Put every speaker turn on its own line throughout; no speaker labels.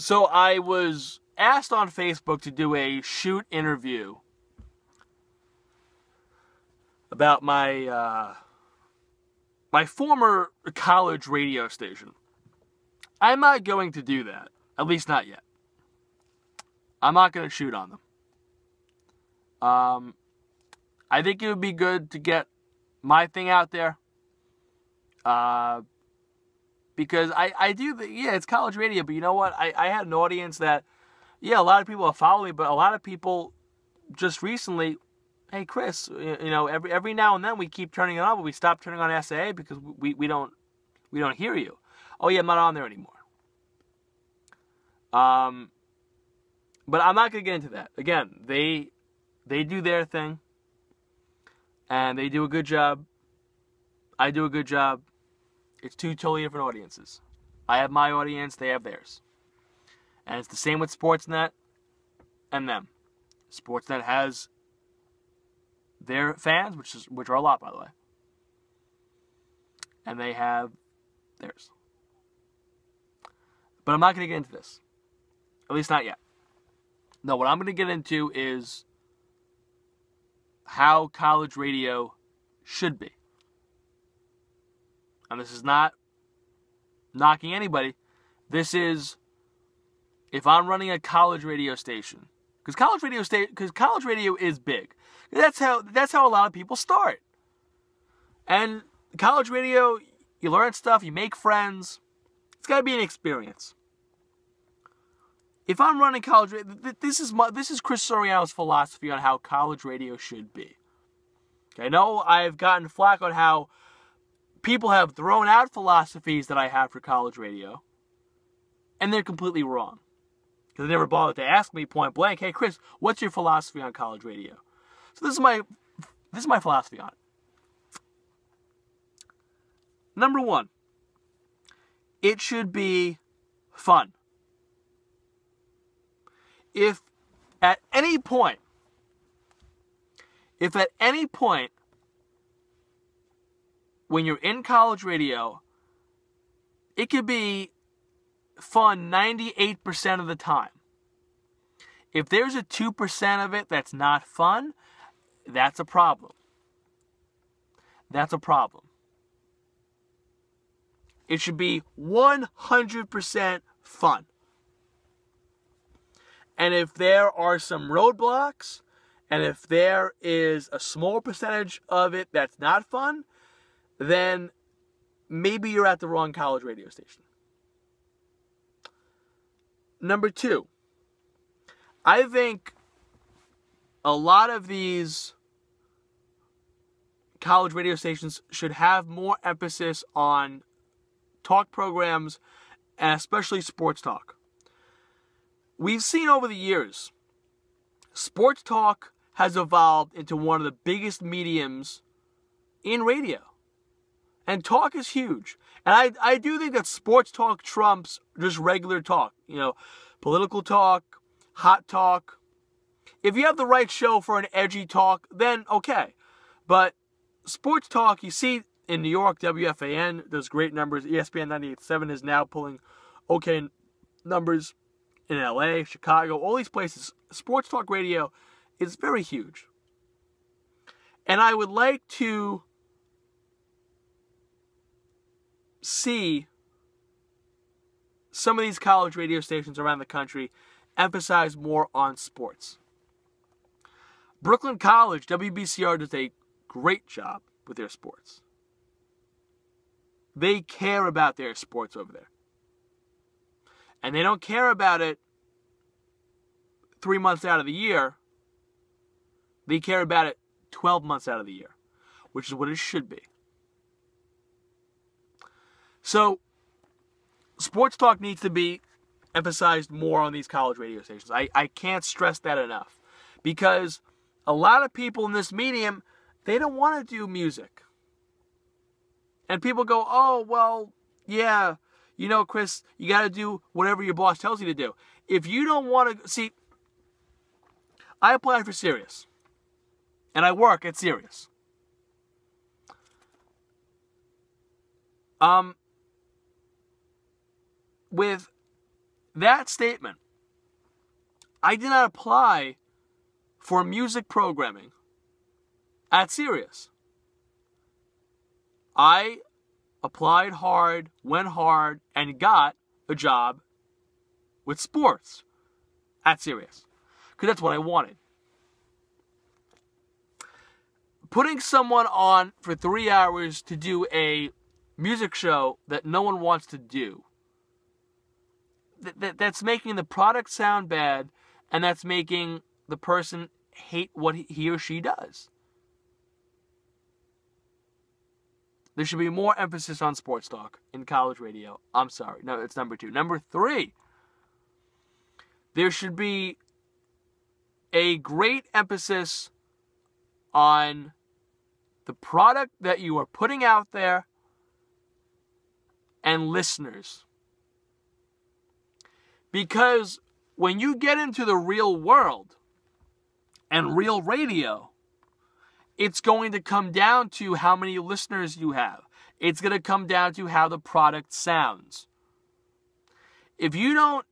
So I was asked on Facebook to do a shoot interview about my former college radio station. I'm not going to do that, at least not yet. I'm not going to shoot on them. I think it would be good to get my thing out there. Because I do, it's college radio, but you know what? I had an audience that, a lot of people are following me, but a lot of people just recently, hey, Chris, every now and then we keep turning it on, but we stop turning on SAA because we don't hear you. Oh, yeah, I'm not on there anymore. But I'm not going to get into that. Again, they do their thing, and they do a good job. I do a good job. It's two totally different audiences. I have my audience, they have theirs. And it's the same with Sportsnet and them. Sportsnet has their fans, which are a lot, by the way. And they have theirs. But I'm not going to get into this. At least not yet. No, what I'm going to get into is how college radio should be. And this is not knocking anybody. This is, if I'm running a college radio station, because college radio is big. That's how a lot of people start. And college radio, you learn stuff, you make friends. It's got to be an experience. If I'm running college radio, this is Chris Soriano's philosophy on how college radio should be. I know I've gotten flack on how people have thrown out philosophies that I have for college radio, and they're completely wrong. Because they never bothered to ask me point blank, hey Chris, what's your philosophy on college radio? So this is my philosophy on it. Number one, it should be fun. If at any point when you're in college radio, it could be fun 98% of the time. If there's a 2% of it that's not fun, that's a problem. That's a problem. It should be 100% fun. And if there are some roadblocks, and if there is a small percentage of it that's not fun, then maybe you're at the wrong college radio station. Number two, I think a lot of these college radio stations should have more emphasis on talk programs, and especially sports talk. We've seen over the years, sports talk has evolved into one of the biggest mediums in radio. And talk is huge. And I do think that sports talk trumps just regular talk. Political talk, hot talk. If you have the right show for an edgy talk, then okay. But sports talk, you see in New York, WFAN does great numbers. ESPN 98.7 is now pulling okay numbers in LA, Chicago, all these places. Sports talk radio is very huge. And I would like to see some of these college radio stations around the country emphasize more on sports. Brooklyn College, WBCR, does a great job with their sports. They care about their sports over there. And they don't care about it 3 months out of the year. They care about it 12 months out of the year, which is what it should be. So, sports talk needs to be emphasized more on these college radio stations. I can't stress that enough. Because a lot of people in this medium, they don't want to do music. And people go, oh, well, yeah, Chris, you got to do whatever your boss tells you to do. If you don't want to, see, I applied for Sirius. And I work at Sirius. With that statement, I did not apply for music programming at Sirius. I applied hard, went hard, and got a job with sports at Sirius. Because that's what I wanted. Putting someone on for 3 hours to do a music show that no one wants to do, that's making the product sound bad, and that's making the person hate what he or she does. There should be more emphasis on sports talk in college radio. I'm sorry. No, it's number 2. Number 3, there should be a great emphasis on the product that you are putting out there and listeners. Because when you get into the real world and real radio, it's going to come down to how many listeners you have. It's going to come down to how the product sounds. If you don't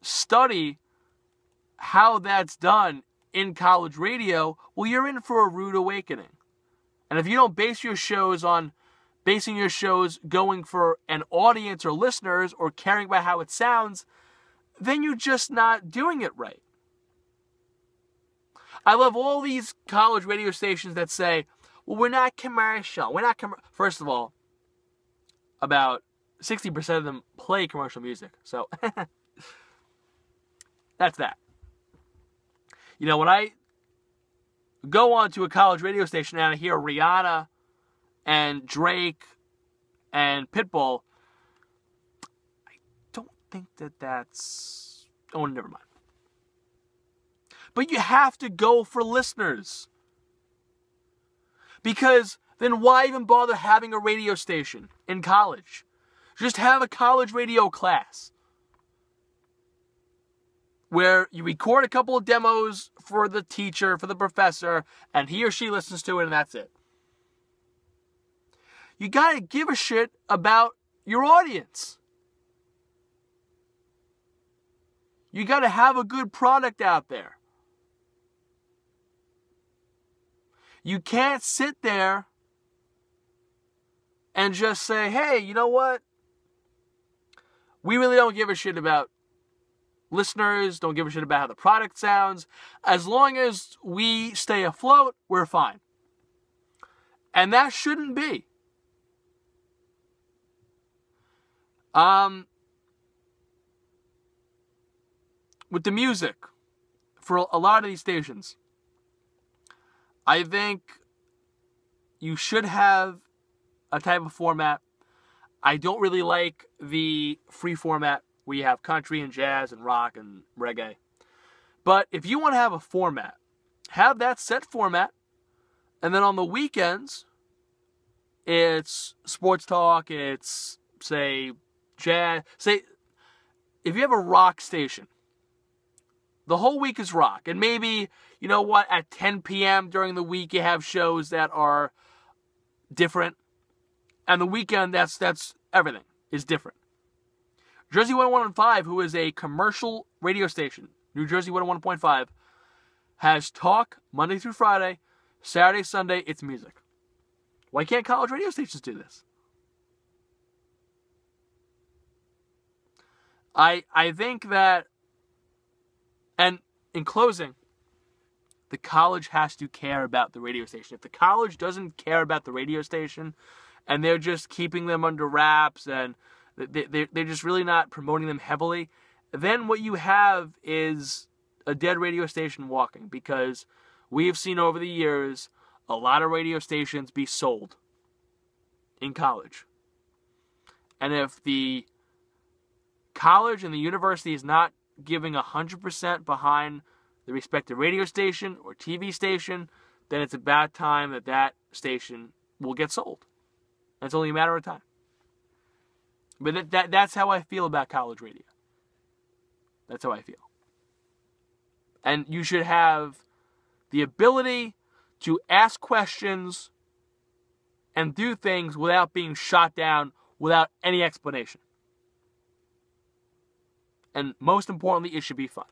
study how that's done in college radio, well, you're in for a rude awakening. And if you don't basing your shows going for an audience or listeners or caring about how it sounds, then you're just not doing it right. I love all these college radio stations that say, well, we're not commercial. First of all, about 60% of them play commercial music. So, that's that. You know, when I go on to a college radio station and I hear Rihanna and Drake and Pitbull, I don't think that's... Oh, never mind. But you have to go for listeners. Because then why even bother having a radio station in college? Just have a college radio class where you record a couple of demos for the teacher, for the professor, and he or she listens to it, and that's it. You got to give a shit about your audience. You got to have a good product out there. You can't sit there and just say, hey, you know what? We really don't give a shit about listeners, don't give a shit about how the product sounds. As long as we stay afloat, we're fine. And that shouldn't be. With the music, for a lot of these stations, I think you should have a type of format. I don't really like the free format where you have country and jazz and rock and reggae. But if you want to have a format, have that set format. And then on the weekends, it's sports talk, it's, say, jazz. Say, if you have a rock station, the whole week is rock. And maybe, you know what, at 10 p.m. during the week, you have shows that are different. And the weekend, that's everything is different. Jersey 101.5, who is a commercial radio station, New Jersey 101.5, has talk Monday through Friday, Saturday, Sunday, it's music. Why can't college radio stations do this? I think that, and in closing, the college has to care about the radio station. If the college doesn't care about the radio station, and they're just keeping them under wraps, and they're just really not promoting them heavily, then what you have is a dead radio station walking, because we have seen over the years a lot of radio stations be sold in college. And if the college and the university is not giving 100% behind the respective radio station or TV station, then it's about time that station will get sold. And it's only a matter of time. But that's how I feel about college radio. That's how I feel. And you should have the ability to ask questions and do things without being shot down, without any explanation. And most importantly, it should be fun.